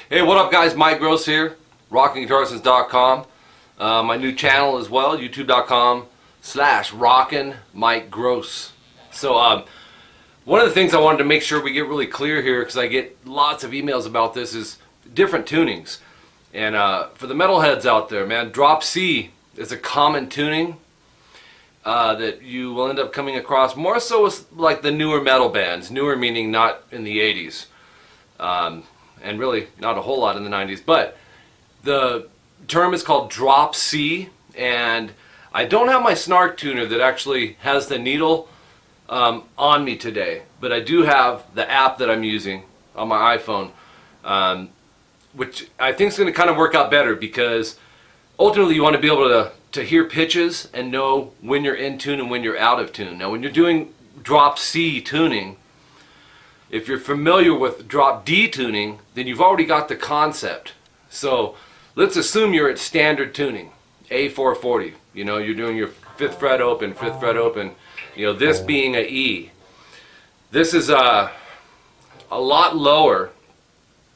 Hey, what up guys? Mike Gross here, RockinGuitarLessons.com. My new channel as well, YouTube.com/RockinMikeGross. So one of the things I wanted to make sure we get really clear here, because I get lots of emails about this, is different tunings. And for the metalheads out there, man, drop C is a common tuning that you will end up coming across more so with like the newer metal bands. Newer meaning not in the 80s. And really not a whole lot in the 90s, but the term is called drop C, and I don't have my snark tuner that actually has the needle on me today, but I do have the app that I'm using on my iPhone, which I think is going to kind of work out better, because ultimately you want to be able to hear pitches and know when you're in tune and when you're out of tune. Now when you're doing drop C tuning, if you're familiar with drop D tuning, then you've already got the concept. So let's assume you're at standard tuning, A440. You know, you're doing your 5th fret open, 5th fret open. You know, this being a E. This is a lot lower,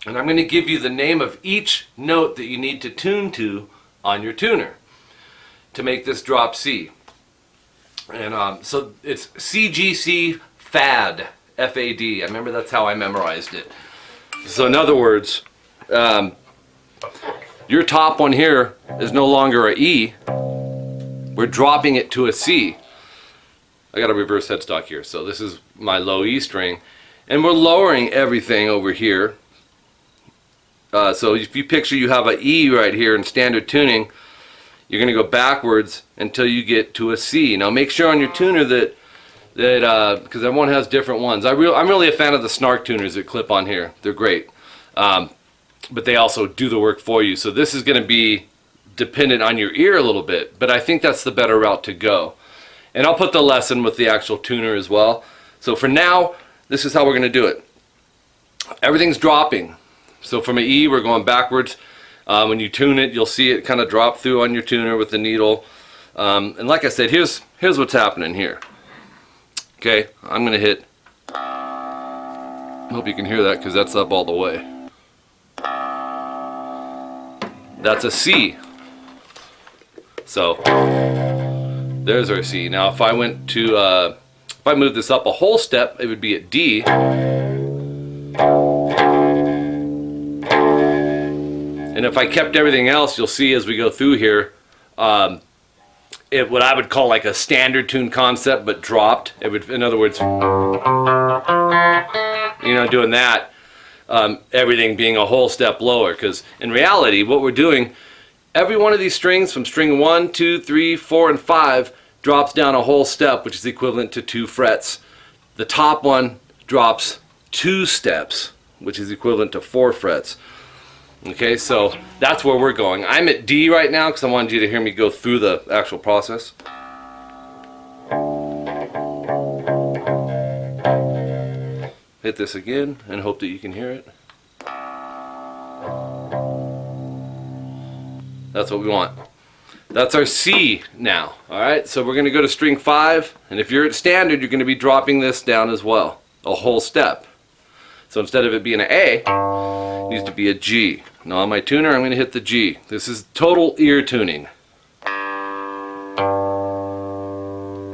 and I'm going to give you the name of each note that you need to tune to on your tuner to make this drop C. And so it's CGC FAD. FAD. I remember that's how I memorized it. So in other words, your top one here is no longer a E. We're dropping it to a C. I got a reverse headstock here. So this is my low E string. And we're lowering everything over here. So if you picture you have an E right here in standard tuning, you're going to go backwards until you get to a C. Now make sure on your tuner that because everyone has different ones. I'm really a fan of the snark tuners that clip on here. They're great, but they also do the work for you. So this is going to be dependent on your ear a little bit, but I think that's the better route to go. And I'll put the lesson with the actual tuner as well. So for now, this is how we're going to do it. Everything's dropping. So from an E, we're going backwards. When you tune it, you'll see it kind of drop through on your tuner with the needle. And like I said, here's what's happening here. Okay, I'm going to hit, I hope you can hear that because that's up all the way. That's a C. So, there's our C. Now if I went to, if I moved this up a whole step, it would be at D. And if I kept everything else, you'll see as we go through here, what I would call like a standard tune concept, but dropped. It would, in other words, you know, doing that, everything being a whole step lower. Because in reality, what we're doing, every one of these strings from string 1, 2, 3, 4, and 5 drops down a whole step, which is equivalent to 2 frets. The top one drops 2 steps, which is equivalent to 4 frets. Okay, so that's where we're going. I'm at D right now because I wanted you to hear me go through the actual process. Hit this again and hope that you can hear it. That's what we want. That's our C now. Alright, so we're going to go to string 5, and if you're at standard, you're going to be dropping this down as well, a whole step. So instead of it being an A, it needs to be a G. Now on my tuner, I'm going to hit the G. This is total ear tuning.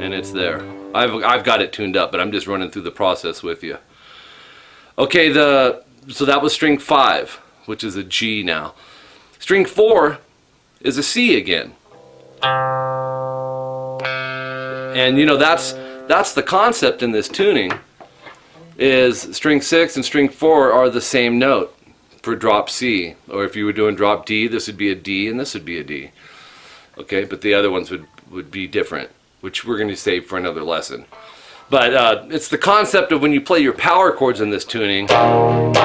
And it's there. I've got it tuned up, but I'm just running through the process with you. Okay, so that was string 5, which is a G now. String 4 is a C again. And you know, that's the concept in this tuning, is string 6 and string 4 are the same note for drop C. Or if you were doing drop D, this would be a D and this would be a D. Okay, but the other ones would be different, which we're going to save for another lesson. But it's the concept of when you play your power chords in this tuning, and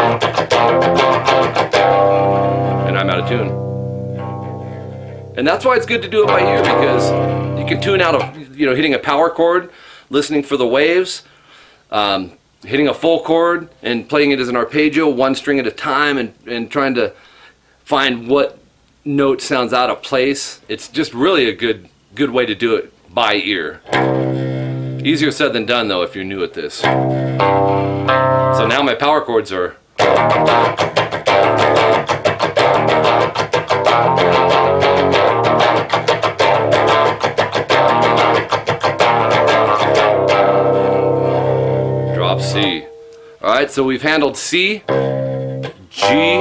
I'm out of tune. And that's why it's good to do it by ear, because you can tune out of, you know, hitting a power chord, listening for the waves, hitting a full chord and playing it as an arpeggio, one string at a time, and trying to find what note sounds out of place. It's just really a good way to do it by ear. Easier said than done though if you're new at this. So now my power chords are Alright, so we've handled C, G,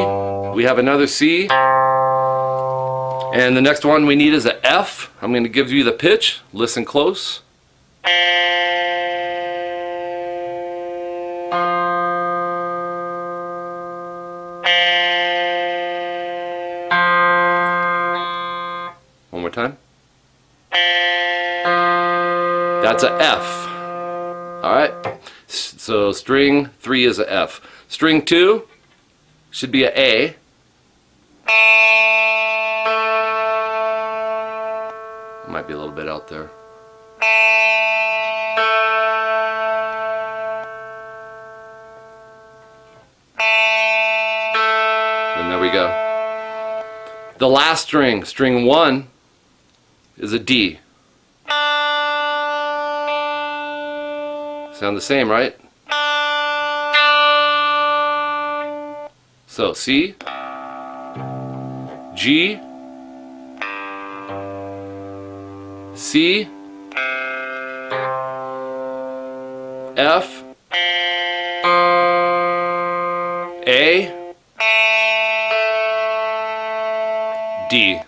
we have another C, and the next one we need is a F. I'm going to give you the pitch. Listen close. One more time. That's a F. Alright, so string 3 is a F. String 2 should be a A. Might be a little bit out there. And there we go. The last string, string 1, is a D. Sound the same, right? So C, G, C, F, A, D.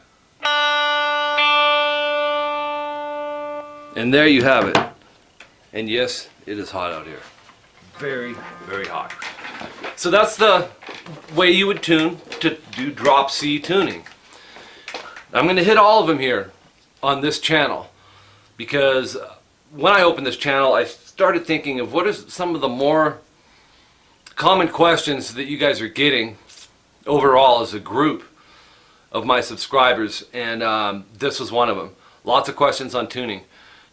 And there you have it. And yes, it is hot out here. Very, very hot. So that's the way you would tune to do drop C tuning. I'm going to hit all of them here on this channel, because when I opened this channel I started thinking of what is some of the more common questions that you guys are getting overall as a group of my subscribers, and this was one of them. Lots of questions on tuning.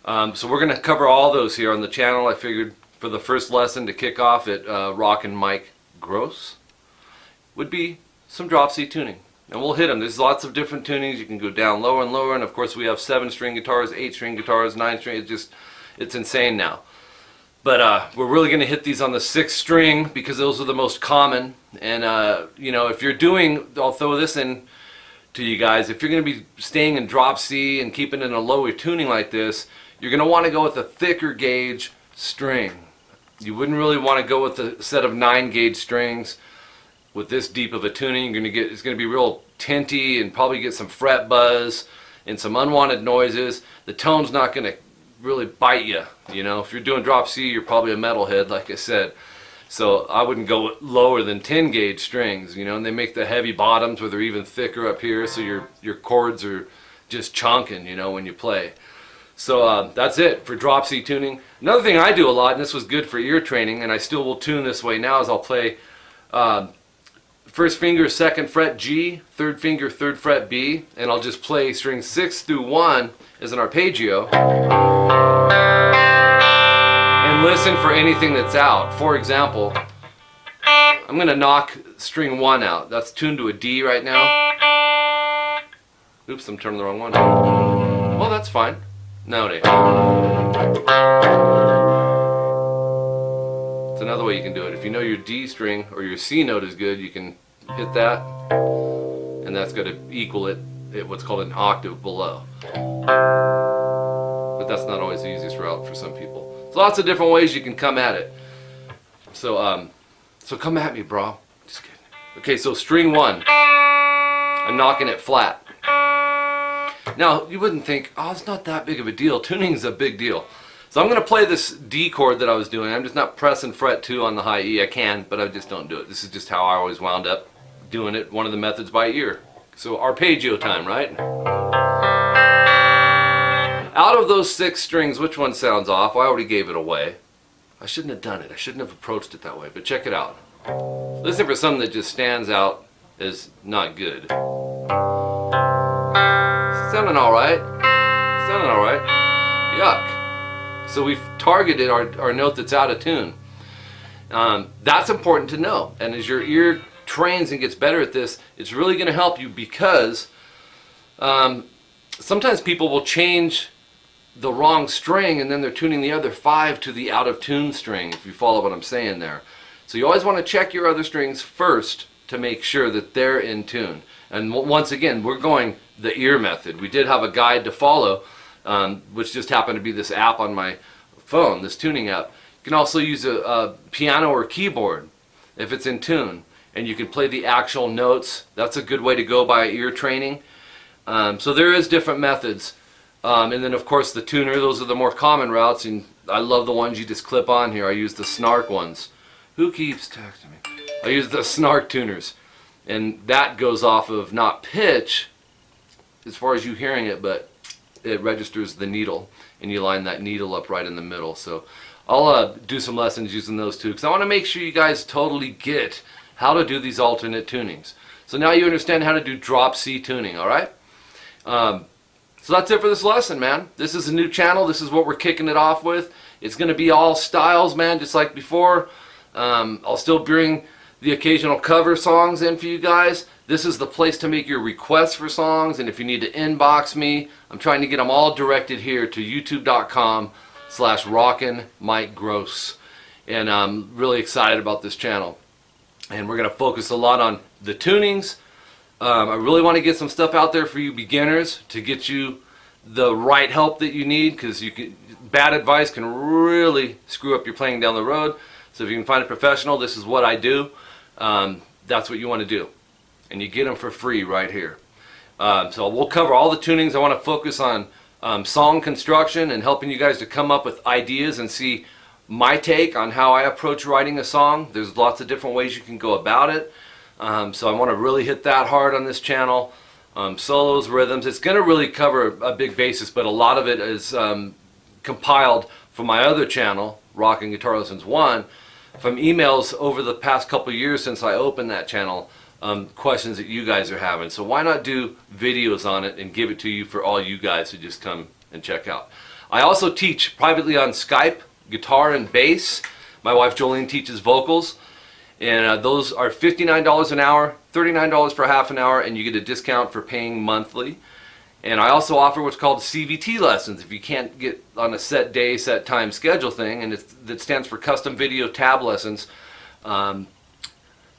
So we're going to cover all those here on the channel. I figured for the first lesson to kick off at Rockin' Mike Gross would be some drop C tuning. And we'll hit them. There's lots of different tunings. You can go down lower and lower, and of course we have 7-string guitars, 8-string guitars, 9-string. It's insane now. But we're really going to hit these on the 6th string because those are the most common. And you know, if you're doing, I'll throw this in to you guys, if you're going to be staying in drop C and keeping it in a lower tuning like this, you're going to want to go with a thicker gauge string. You wouldn't really want to go with a set of 9-gauge strings with this deep of a tuning. You're going to get, it's going to be real tinty and probably get some fret buzz and some unwanted noises. The tone's not going to really bite you. You know, if you're doing drop C, you're probably a metalhead, like I said. So I wouldn't go lower than 10-gauge strings, you know, and they make the heavy bottoms where they're even thicker up here, so your chords are just chunking, you know, when you play. So that's it for drop C tuning. Another thing I do a lot, and this was good for ear training, and I still will tune this way now, is I'll play first finger 2nd fret G, 3rd finger 3rd fret B, and I'll just play strings 6 through 1 as an arpeggio, and listen for anything that's out. For example, I'm going to knock string 1 out. That's tuned to a D right now. Oops, I'm turning the wrong one. Well, that's fine. No, it ain't. It's another way you can do it. If you know your D string or your C note is good, you can hit that, and that's going to equal it at what's called an octave below. But that's not always the easiest route for some people. There's lots of different ways you can come at it. So so come at me, bro. Just kidding. Okay, so string 1, I'm knocking it flat. Now, you wouldn't think, oh, it's not that big of a deal. Tuning is a big deal. So I'm going to play this D chord that I was doing. I'm just not pressing fret 2 on the high E. I can, but I just don't do it. This is just how I always wound up doing it. One of the methods by ear. So arpeggio time, right? Out of those 6 strings, which one sounds off? I already gave it away. I shouldn't have done it. I shouldn't have approached it that way, but check it out. Listen for something that just stands out as not good. Sounding alright. Sounding alright. Yuck. So we've targeted our note that's out of tune. That's important to know. And as your ear trains and gets better at this, it's really going to help you, because sometimes people will change the wrong string and then they're tuning the other 5 to the out of tune string, if you follow what I'm saying there. So you always want to check your other strings first to make sure that they're in tune. And once again, we're going the ear method. We did have a guide to follow, which just happened to be this app on my phone, this tuning app. You can also use a piano or keyboard if it's in tune, and you can play the actual notes. That's a good way to go by ear training. So there is different methods. And then of course the tuner, those are the more common routes, and I love the ones you just clip on here. I use the Snark ones. Who keeps texting me? I use the Snark tuners, and that goes off of not pitch as far as you hearing it, but it registers the needle, and you line that needle up right in the middle. So I'll do some lessons using those two, because I want to make sure you guys totally get how to do these alternate tunings. So now you understand how to do drop C tuning, alright? So that's it for this lesson, man. This is a new channel. This is what we're kicking it off with. It's going to be all styles, man, just like before. I'll still bring the occasional cover songs in for you guys. This is the place to make your requests for songs, and if you need to inbox me, I'm trying to get them all directed here to youtube.com/rockinmikegross. And I'm really excited about this channel. And we're going to focus a lot on the tunings. I really want to get some stuff out there for you beginners to get you the right help that you need, because bad advice can really screw up your playing down the road. So if you can find a professional, this is what I do. That's what you want to do. And you get them for free right here. So we'll cover all the tunings. I want to focus on song construction and helping you guys to come up with ideas and see my take on how I approach writing a song. There's lots of different ways you can go about it. So I want to really hit that hard on this channel. Solos, rhythms. It's going to really cover a big basis, but a lot of it is compiled from my other channel, Rockin' Guitar Lessons 1, from emails over the past couple years since I opened that channel, questions that you guys are having. So why not do videos on it and give it to you for all you guys to just come and check out. I also teach privately on Skype, guitar and bass. My wife Jolene teaches vocals. And those are $59 an hour, $39 for half an hour, and you get a discount for paying monthly. And I also offer what's called CVT lessons. If you can't get on a set day, set time schedule thing, and that stands for Custom Video Tab Lessons.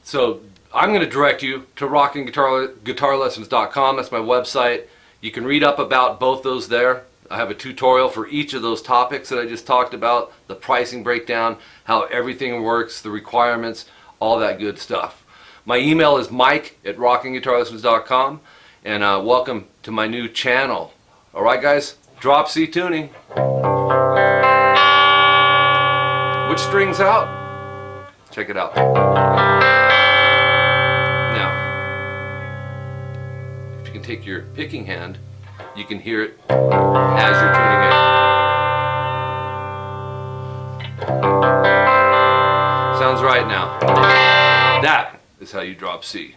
So I'm going to direct you to rockinguitarlessons.com. That's my website. You can read up about both those there. I have a tutorial for each of those topics that I just talked about, the pricing breakdown, how everything works, the requirements, all that good stuff. My email is mike@rockinguitarlessons.com, and welcome to my new channel. Alright guys, drop C tuning. Which string's out? Check it out. Now, if you can take your picking hand, you can hear it as you're tuning it. Sounds right now. That is how you drop C.